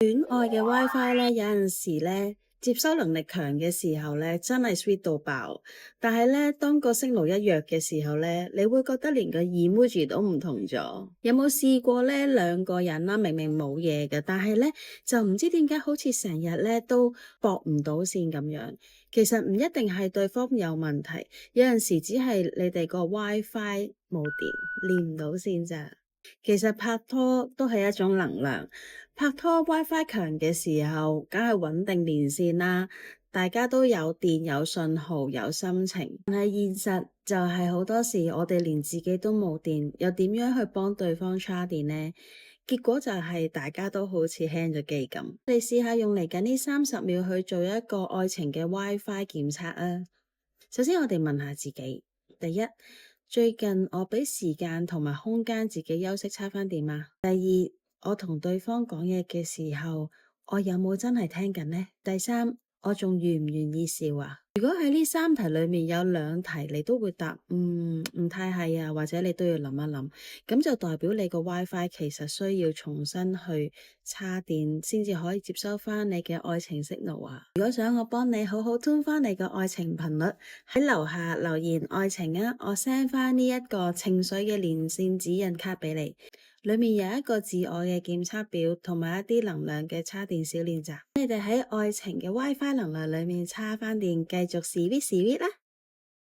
戀愛嘅 WiFi 咧，有陣時咧接收能力強嘅時候咧，真係 sweet 到爆。但係咧，當個聲路一弱嘅時候咧，你會覺得連個 emoji 都唔同咗。有冇試過咧？兩個人啦，明明冇嘢嘅，但係咧就唔知點解好似成日咧都駁唔到線咁樣。其實唔一定係對方有問題，有陣時只係你哋個 WiFi 冇電，連唔到線咋。其實拍拖都係一種能量，拍拖 WiFi 強嘅時候，梗係穩定連線啦，大家都有電、有信號、有心情。但係現實就係好多時我哋連自己都冇電，又點樣去幫對方叉電呢？結果就係大家都好似輕咗機咁。你試下用嚟緊呢30秒去做一個愛情嘅 WiFi 檢測啊！首先我哋問下自己，第一，最近我俾時間同埋空間自己休息叉返電嗎？第二，我同對方講嘢嘅時候，我有冇真係聽緊呢？第三，我仲願唔願意笑啊？如果喺呢3題裏面有2題你都會答唔太係啊，或者你都要諗一諗，咁就代表你個 WiFi 其實需要重新去叉電先至可以接收翻你嘅愛情訊號啊。如果想我幫你好好 tune 翻你個愛情頻率，喺樓下留言愛情啊，我 send 翻呢一個情緒嘅連線指引卡俾你。裏面有一個自我嘅檢測表，同埋一啲能量嘅叉電小練習。你哋喺愛情嘅 WiFi 能量裏面叉返電，繼續 sweet 啦！